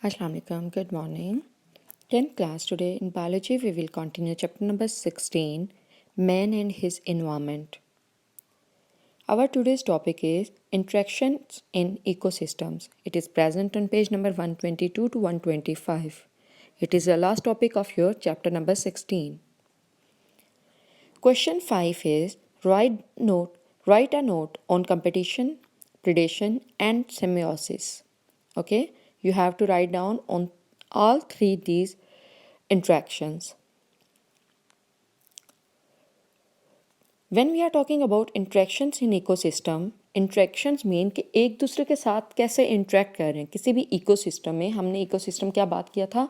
Assalamu alaikum, good morning. 10th class today in biology we will continue chapter number 16, Man and His Environment. Our today's topic is interactions in ecosystems. It is present on page number 122 to 125. It is the last topic of your chapter number 16. Question 5 is write a note on competition, predation and semiosis. Okay, you have to write down on all three these interactions. When we are talking about interactions in ecosystem, interactions mean कि एक दूसरे के साथ कैसे interact कर रहे हैं किसी भी इकोसिस्टम में. हमने इकोसिस्टम क्या बात किया था?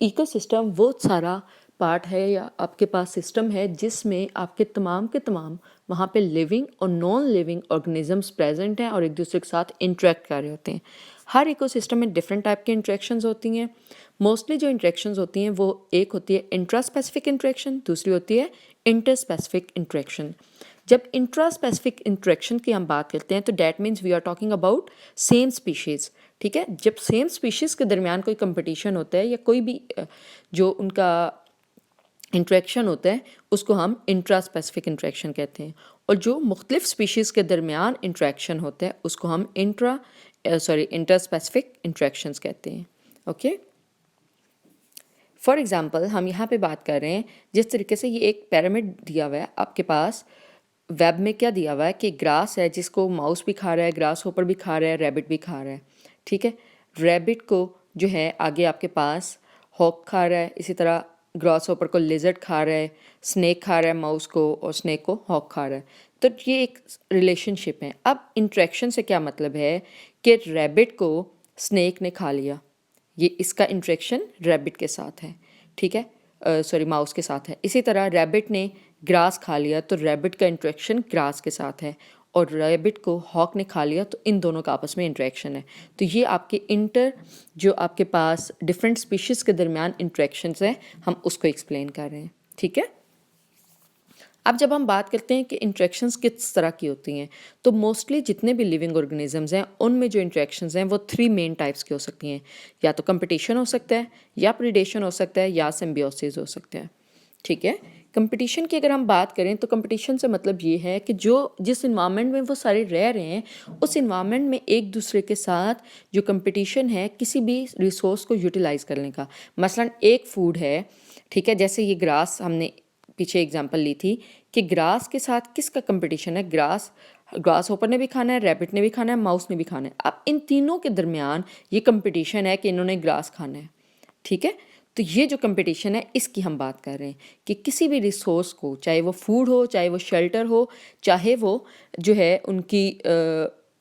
इकोसिस्टम वो सारा पार्ट है या आपके पास सिस्टम है जिसमें आपके तमाम के तमाम वहाँ पे लिविंग और नॉन लिविंग ऑर्गेनिजम्स प्रेजेंट हैं और एक दूसरे के साथ इंटरेक्ट कर रहे होते हैं. हर इकोसिस्टम में डिफरेंट टाइप की इंटरेक्शंस होती हैं. मोस्टली जो इंटरेक्शंस होती हैं वो एक होती है इंट्रा स्पेसिफिक इंटरेक्शन, दूसरी होती है इंटर स्पेसिफिक इंटरेक्शन. जब इंट्रा स्पेसिफिक इंटरेक्शन की हम बात करते हैं तो that means we are talking about same species. ठीक है, जब सेम स्पीशीज़ के दरमियान कोई कंपटीशन होता है या कोई भी जो उनका इंट्रैक्शन होता है उसको हम इंट्रा स्पेसिफिक इंट्रैक्शन कहते हैं. और जो मुख्तलिफ स्पीशीज़ के दरमियान इंट्रैक्शन होता है उसको हम इंटर स्पेसिफिक इंट्रैक्शंस कहते हैं. ओके, फॉर एग्ज़ाम्पल हम यहाँ पे बात कर रहे हैं जिस तरीके से ये एक पिरामिड दिया हुआ है आपके पास. वेब में क्या दिया हुआ है कि ग्रास है जिसको माउस भी खा रहा है, ग्रास होपर भी खा रहा है, रैबिट भी खा रहा है. ठीक है, रैबिट को जो है आगे आपके पास हॉक खा रहा है, इसी तरह ग्रास होपर को लिजर्ड खा रहा है, स्नेक खा रहा है माउस को और स्नेक को हॉक खा रहा है. तो ये एक रिलेशनशिप है. अब इंट्रैक्शन से क्या मतलब है कि रैबिट को स्नेक ने खा लिया, ये इसका इंट्रैक्शन रैबिट के साथ है. ठीक है, माउस के साथ है. इसी तरह रैबिट ने ग्रास खा लिया तो रैबिट का इंट्रैक्शन ग्रास के साथ है और रैबिट को हॉक ने खा लिया तो इन दोनों का आपस में इंट्रैक्शन है. तो ये आपके जो आपके पास डिफरेंट स्पीशीज़ के दरमियान इंट्रैक्शंस हैं हम उसको एक्सप्लेन कर रहे हैं. ठीक है, अब जब हम बात करते हैं कि इंट्रैक्शंस किस तरह की होती हैं तो मोस्टली जितने भी लिविंग ऑर्गेनिजम्स हैं उनमें जो इंट्रैक्शंस हैं वो 3 मेन टाइप्स की हो सकती हैं. या तो कंपटीशन हो सकता है, या प्रीडेशन हो सकता है, या सिम्बियोसिस हो सकता है. ठीक है, कंपटीशन की अगर हम बात करें तो कंपटीशन से मतलब ये है कि जिस इन्वायरमेंट में वो सारे रह रहे हैं उस इन्वायरमेंट में एक दूसरे के साथ जो कंपटीशन है किसी भी रिसोर्स को यूटिलाइज़ करने का. मसलन एक फूड है, ठीक है, जैसे ये ग्रास हमने पीछे एग्जांपल ली थी कि ग्रास के साथ किसका कंपटीशन है. ग्रास होपर ने भी खाना है, रैबिट ने भी खाना है, माउस ने भी खाना है. अब इन तीनों के दरमियान ये कंपटीशन है कि इन्होंने ग्रास खाना है. ठीक है, तो ये जो कंपटीशन है इसकी हम बात कर रहे हैं कि किसी भी रिसोर्स को, चाहे वो फूड हो, चाहे वो शेल्टर हो, चाहे वो जो है उनकी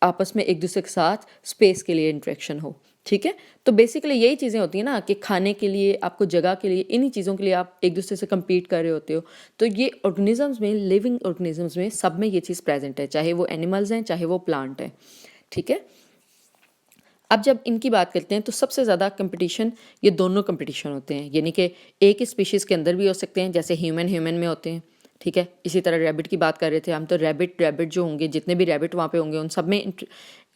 आपस में एक दूसरे के साथ स्पेस के लिए इंट्रैक्शन हो. ठीक है, तो बेसिकली यही चीज़ें होती हैं ना कि खाने के लिए, आपको जगह के लिए, इन्हीं चीज़ों के लिए आप एक दूसरे से compete कर रहे होते हो. तो ये ऑर्गेनिजम्स में, लिविंग ऑर्गेनिजम्स में सब में ये चीज़ प्रेजेंट है, चाहे वो एनिमल्स हैं चाहे वो प्लांट हैं. ठीक है, अब जब इनकी बात करते हैं तो सबसे ज़्यादा कंपटीशन ये दोनों कंपटीशन होते हैं, यानी कि एक ही स्पीशीज़ के अंदर भी हो सकते हैं जैसे ह्यूमन में होते हैं. ठीक है, इसी तरह रैबिट की बात कर रहे थे हम, तो रैबिट जो होंगे, जितने भी रैबिट वहाँ पे होंगे उन सब में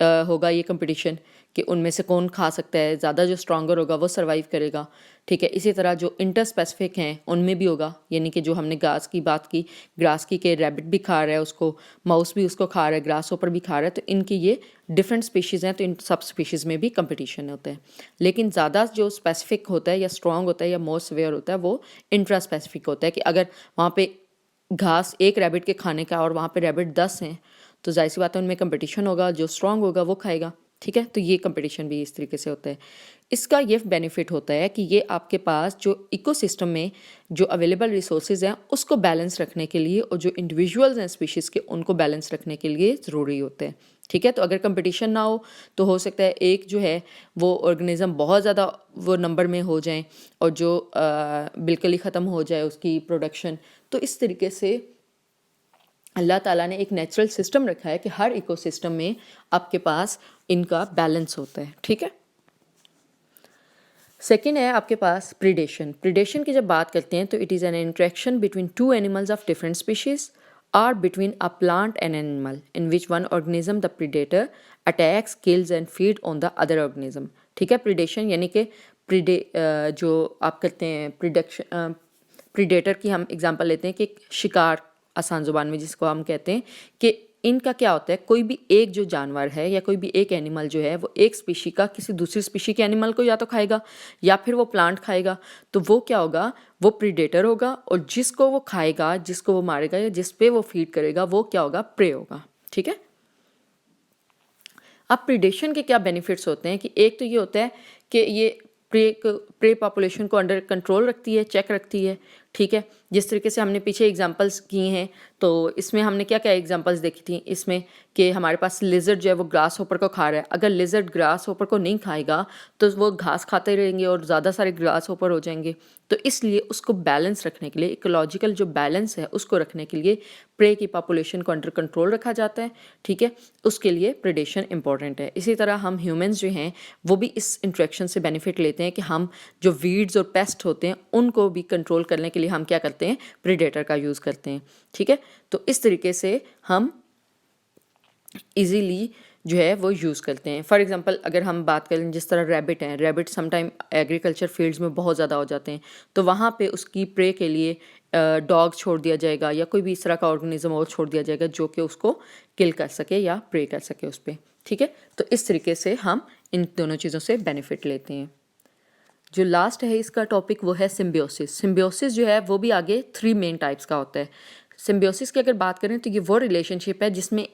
होगा ये कंपटीशन कि उनमें से कौन खा सकता है, ज़्यादा जो स्ट्रॉन्गर होगा वो सर्वाइव करेगा. ठीक है, इसी तरह जो इंटर स्पेसिफिक हैं उनमें भी होगा, यानी कि जो हमने ग्रास की बात की, ग्रास की के रैबिट भी खा रहा है उसको, माउस भी उसको खा रहा है, ग्रास होपर भी खा रहा है, तो इनकी ये डिफरेंट स्पीशीज़ हैं तो इन सब स्पीशीज़ में भी कंपटीशन होता है. लेकिन ज़्यादा जो स्पेसिफिक होता है या स्ट्रॉन्ग होता है या मोर सिवियर होता है वो इंट्रा स्पेसिफिक होता है कि अगर वहाँ पे घास एक रैबिट के खाने का और वहाँ पे रैबिट 10 हैं तो जाहिर सी बात है उनमें कंपटीशन होगा, जो स्ट्रॉन्ग होगा वो खाएगा. ठीक है, तो ये कंपटीशन भी इस तरीके से होता है. इसका ये बेनिफिट होता है कि ये आपके पास जो इकोसिस्टम में जो अवेलेबल रिसोर्सेज हैं उसको बैलेंस रखने के लिए और जो इंडिविजुअल्स हैं स्पीशीज़ के उनको बैलेंस रखने के लिए ज़रूरी होते हैं. ठीक है, तो अगर कंपटीशन ना हो तो हो सकता है एक जो है वो ऑर्गेनिज्म बहुत ज़्यादा वो नंबर में हो जाएं और जो बिल्कुल ही ख़त्म हो जाए उसकी प्रोडक्शन. तो इस तरीके से अल्लाह ताला ने एक नेचुरल सिस्टम रखा है कि हर इकोसिस्टम में आपके पास इनका बैलेंस होता है. ठीक है, सेकेंड है आपके पास प्रीडेशन की जब बात करते हैं तो it is an interaction between two animals of different species or between a plant and animal in which one organism, the predator, attacks, kills and feed on the other organism. ठीक है। Predation यानी कि जो आप कहते हैं predator की हम एग्जांपल लेते हैं कि शिकार, आसान ज़ुबान में जिसको हम कहते हैं कि इनका क्या होता है, कोई भी एक जो जानवर है या कोई भी एक एनिमल जो है वो एक स्पीशी का किसी दूसरी स्पीशी के एनिमल को या तो खाएगा या फिर वो प्लांट खाएगा। तो वो क्या होगा, वो प्रीडेटर होगा, और जिसको वो खाएगा, जिसको वो मारेगा या जिस पे वो फीड करेगा वो क्या होगा, प्रे होगा। ठीक है। अब प्रीडेशन के क्या बेनिफिट्स होते हैं कि एक तो ये होता है कि ये प्रे पॉपुलेशन को अंडर कंट्रोल रखती है, चेक रखती है। ठीक है। जिस तरीके से हमने पीछे एग्जांपल्स किए हैं, तो इसमें हमने क्या क्या एग्जांपल्स देखी थी इसमें कि हमारे पास लिजर्ड जो है वो ग्रास होपर को खा रहा है। अगर लिजर्ड ग्रास होपर को नहीं खाएगा तो वो घास खाते रहेंगे और ज़्यादा सारे ग्रास होपर हो जाएंगे। तो इसलिए उसको बैलेंस रखने के लिए, इकोलॉजिकल जो बैलेंस है उसको रखने के लिए प्रे की पॉपुलेशन को अंडर कंट्रोल रखा जाता है। ठीक है। उसके लिए प्रेडेशन इंपॉर्टेंट है। इसी तरह हम ह्यूमंस जो हैं वो भी इस इंट्रैक्शन से बेनिफिट लेते हैं कि हम जो वीड्स और पेस्ट होते हैं उनको भी कंट्रोल करने के लिए हम क्या करते हैं, प्रीडेटर का यूज़ करते हैं। ठीक है। तो इस तरीके से हम इजीली जो है वो यूज़ करते हैं। फॉर एग्जांपल अगर हम बात करें जिस तरह रैबिट हैं, रैबिट समटाइम एग्रीकल्चर फील्ड्स में बहुत ज़्यादा हो जाते हैं, तो वहाँ पे उसकी प्रे के लिए डॉग छोड़ दिया जाएगा या कोई भी इस तरह का ऑर्गेनिज्म और छोड़ दिया जाएगा जो कि उसको किल कर सके या प्रे कर सके उस पर। ठीक है। तो इस तरीके से हम इन दोनों चीज़ों से बेनिफिट लेते हैं। जो लास्ट है इसका टॉपिक वो है सिम्बियोसिस। सिम्बियोसिस जो है वो भी आगे 3 मेन टाइप्स का होता है। सिम्बियोसिस की अगर बात करें तो ये वो रिलेशनशिप है जिसमें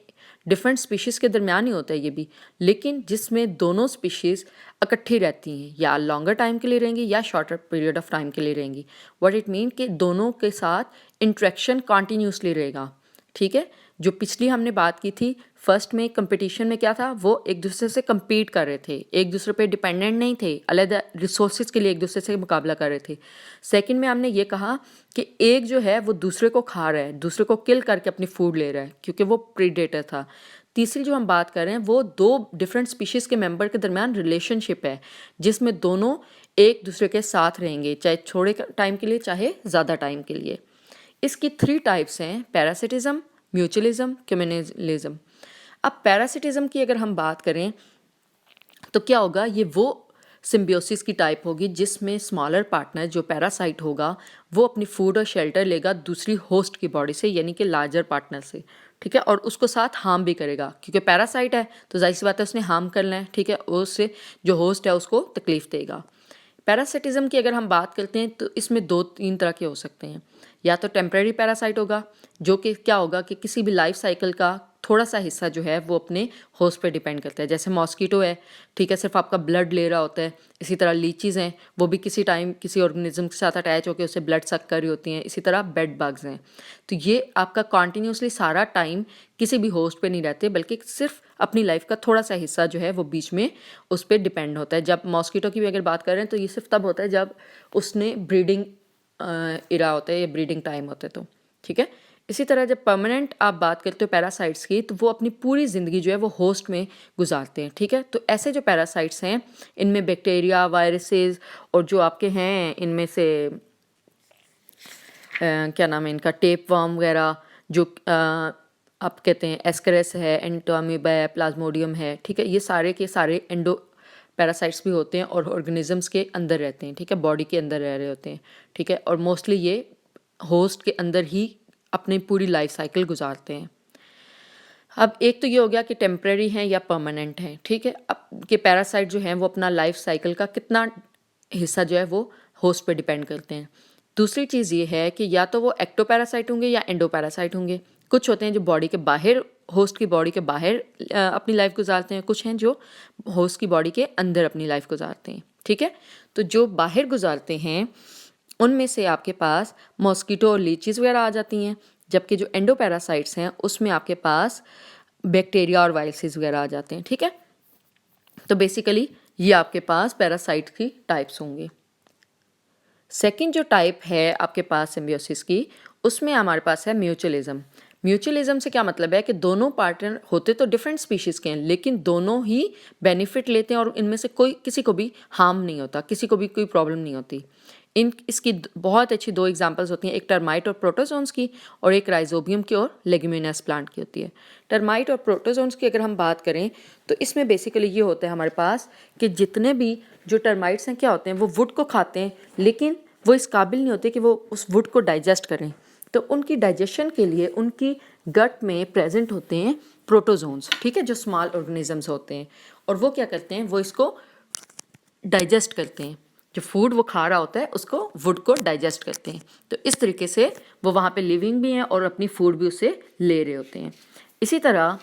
डिफरेंट स्पीशीज़ के दरमियान ही होता है ये भी, लेकिन जिसमें दोनों स्पीशीज़ इकट्ठी रहती हैं, या लॉन्गर टाइम के लिए रहेंगी या शॉर्टर पीरियड ऑफ टाइम के लिए रहेंगी। व्हाट इट मीन कि दोनों के साथ इंट्रैक्शन कॉन्टीन्यूसली रहेगा। ठीक है। जो पिछली हमने बात की थी फर्स्ट में, कंपटीशन में क्या था, वो एक दूसरे से compete कर रहे थे, एक दूसरे पे डिपेंडेंट नहीं थे, अलग रिसोर्सेज के लिए एक दूसरे से मुकाबला कर रहे थे। सेकंड में हमने ये कहा कि एक जो है वो दूसरे को खा रहा है, दूसरे को किल करके अपनी फूड ले रहा है क्योंकि वो प्रीडेटर था। तीसरी जो हम बात कर रहे हैं वो 2 डिफरेंट स्पीशीज़ के मेंबर के दरमियान रिलेशनशिप है जिसमें दोनों एक दूसरे के साथ रहेंगे, चाहे थोड़े टाइम के लिए चाहे ज़्यादा टाइम के लिए। इसकी 3 टाइप्स हैं, पैरासिटिज्म, म्यूचुअलिज्म, कम्युनलिज्म। अब पैरासिटिज्म की अगर हम बात करें तो क्या होगा, ये वो सिम्बियोसिस की टाइप होगी जिसमें स्मॉलर पार्टनर जो पैरासाइट होगा वो अपनी फूड और शेल्टर लेगा दूसरी होस्ट की बॉडी से, यानी कि लार्जर पार्टनर से। ठीक है। और उसको साथ हार्म भी करेगा क्योंकि पैरासाइट है तो जाहिर सी बात है उसने हार्म करना है। ठीक है। उससे जो होस्ट है उसको तकलीफ देगा। पैरासिटिज्म की अगर हम बात करते हैं तो इसमें 2-3 तरह के हो सकते हैं। या तो टेम्परेरी पैरासाइट होगा जो कि क्या होगा कि किसी भी लाइफ साइकिल का थोड़ा सा हिस्सा जो है वो अपने होस्ट पे डिपेंड करता है। जैसे मॉस्किटो है, ठीक है, सिर्फ आपका ब्लड ले रहा होता है। इसी तरह लीचीज़ हैं, वो भी किसी टाइम किसी ऑर्गेनिज्म के साथ अटैच होकर उससे ब्लड सक कर रही होती हैं। इसी तरह बेड बग्स हैं। तो ये आपका कॉन्टीन्यूसली सारा टाइम किसी भी होस्ट पे नहीं रहते बल्कि सिर्फ अपनी लाइफ का थोड़ा सा हिस्सा जो है वो बीच में उस पर डिपेंड होता है। जब मॉस्किटो की भी अगर बात करें तो ये सिर्फ तब होता है जब उसने ब्रीडिंग इरा होता है या ब्रीडिंग टाइम होता है तो। ठीक है। इसी तरह जब परमानेंट आप बात करते हो पैरासाइट्स की तो वो अपनी पूरी ज़िंदगी जो है वो होस्ट में गुजारते हैं। ठीक है। तो ऐसे जो पैरासाइट्स हैं इनमें बैक्टीरिया, वायरसेस और जो आपके हैं इनमें से क्या नाम है इनका, टेप वर्म वगैरह, जो आप कहते हैं एस्करेस है, एंटोमीबा है, प्लाज्मोडियम है। ठीक है। ये सारे के सारे एंडो पैरासाइट्स भी होते हैं और ऑर्गेनिजम्स के अंदर रहते हैं। ठीक है। बॉडी के अंदर रह रहे होते हैं। ठीक है। और मोस्टली ये होस्ट के अंदर ही अपनी पूरी लाइफ साइकिल गुजारते हैं। अब एक तो ये हो गया कि टेम्परेरी हैं या परमानेंट हैं। ठीक है। अब के पैरासाइट जो हैं वो अपना लाइफ साइकिल का कितना हिस्सा जो है वो होस्ट पे डिपेंड करते हैं। दूसरी चीज़ ये है कि या तो वो एक्टोपैरासाइट होंगे या एंडोपैरासाइट होंगे। कुछ होते हैं जो बॉडी के बाहर, होस्ट की बॉडी के बाहर अपनी लाइफ गुजारते हैं, कुछ हैं जो होस्ट की बॉडी के अंदर अपनी लाइफ गुजारते हैं। ठीक है। तो जो बाहर गुजारते हैं उनमें से आपके पास मॉस्किटो और लीचीज़ वगैरह आ जाती हैं, जबकि जो एंडोपैरासाइट्स हैं उसमें आपके पास बैक्टीरिया और वायरसेस वगैरह आ जाते हैं। ठीक है। तो बेसिकली ये आपके पास पैरासाइट की टाइप्स होंगे। सेकंड जो टाइप है आपके पास सिम्बियोसिस की, उसमें हमारे पास है म्यूचुअलिज्म। म्यूचुअलिज्म से क्या मतलब है कि दोनों पार्टनर होते तो डिफरेंट स्पीशीज़ के हैं लेकिन दोनों ही बेनिफिट लेते हैं और इनमें से कोई किसी को भी हार्म नहीं होता, किसी को भी कोई प्रॉब्लम नहीं होती। इसकी बहुत अच्छी दो एग्जांपल्स होती हैं, एक टर्माइट और प्रोटोजोन्स की और एक राइजोबियम की और लेग्यूमिनस प्लांट की होती है। टर्माइट और प्रोटोजोन्स की अगर हम बात करें तो इसमें बेसिकली ये होता है हमारे पास कि जितने भी जो टर्माइट्स हैं क्या होते हैं, वो वुड को खाते हैं लेकिन वो इस काबिल नहीं होते कि वो उस वुड को डाइजेस्ट करें। तो उनकी डाइजेशन के लिए उनकी गट में प्रेजेंट होते हैं प्रोटोजोन्स, ठीक है, जो स्मॉल ऑर्गेनिजम्स होते हैं, और वो क्या करते हैं, वो इसको डाइजेस्ट करते हैं। जो फूड वो खा रहा होता है उसको, वुड को डाइजेस्ट करते हैं। तो इस तरीके से वो वहाँ पे लिविंग भी हैं और अपनी फूड भी उससे ले रहे होते हैं। इसी तरह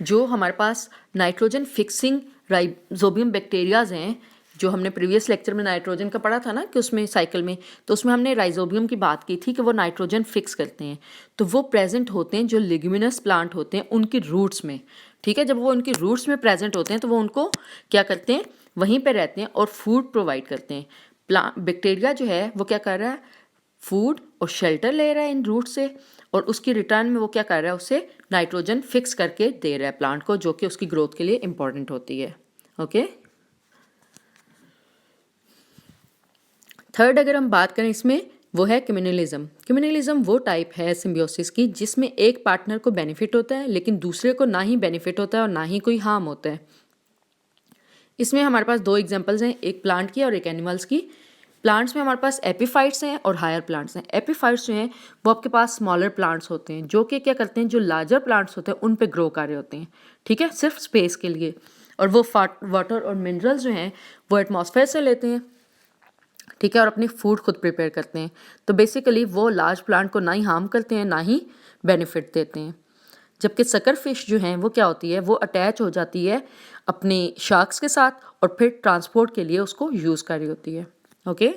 जो हमारे पास नाइट्रोजन फिक्सिंग राइजोबियम बैक्टीरियाज हैं, जो हमने प्रीवियस लेक्चर में नाइट्रोजन का पढ़ा था ना कि उसमें साइकिल में, तो उसमें हमने राइजोबियम की बात की थी कि वो नाइट्रोजन फिक्स करते हैं। तो वो प्रेजेंट होते हैं जो लेग्यूमिनस प्लांट होते हैं उनकी रूट्स में, ठीक है। जब वो उनकी रूट्स में प्रेजेंट होते हैं तो वो उनको क्या करते हैं, वहीं पे रहते हैं और फूड प्रोवाइड करते हैं। बैक्टीरिया जो है वो क्या कर रहा है, फूड और शेल्टर ले रहा है इन रूट से, और उसकी रिटर्न में वो क्या कर रहा है, उसे नाइट्रोजन फिक्स करके दे रहा है प्लांट को, जो कि उसकी ग्रोथ के लिए इंपॉर्टेंट होती है। ओके, थर्ड अगर हम बात करें इसमें, वो है कम्युनलिज्म। कम्युनलिज्म वो टाइप है सिम्बियोसिस की जिसमें एक पार्टनर को बेनिफिट होता है लेकिन दूसरे को ना ही बेनिफिट होता है और ना ही कोई हार्म होता है। इसमें हमारे पास दो एग्जांपल्स हैं, एक प्लांट की और एक एनिमल्स की। प्लांट्स में हमारे पास एपीफाइट्स हैं और हायर प्लांट्स हैं। एपीफाइट्स जो हैं वो आपके पास स्मॉलर प्लांट्स होते हैं जो कि क्या करते हैं, जो लार्जर प्लांट्स होते हैं उन पे ग्रो कर रहे होते हैं, ठीक है, सिर्फ स्पेस के लिए। और वो वाटर और मिनरल्स जो हैं वो एटमॉस्फेयर से लेते हैं, ठीक है, और अपनी फूड खुद प्रिपेयर करते हैं। तो बेसिकली वो लार्ज प्लांट को ना ही हार्म करते हैं ना ही बेनिफिट देते हैं। जबकि सकर फिश जो हैं वो क्या होती है, वो अटैच हो जाती है अपने शार्क्स के साथ और फिर ट्रांसपोर्ट के लिए उसको यूज़ कर रही होती है। ओके।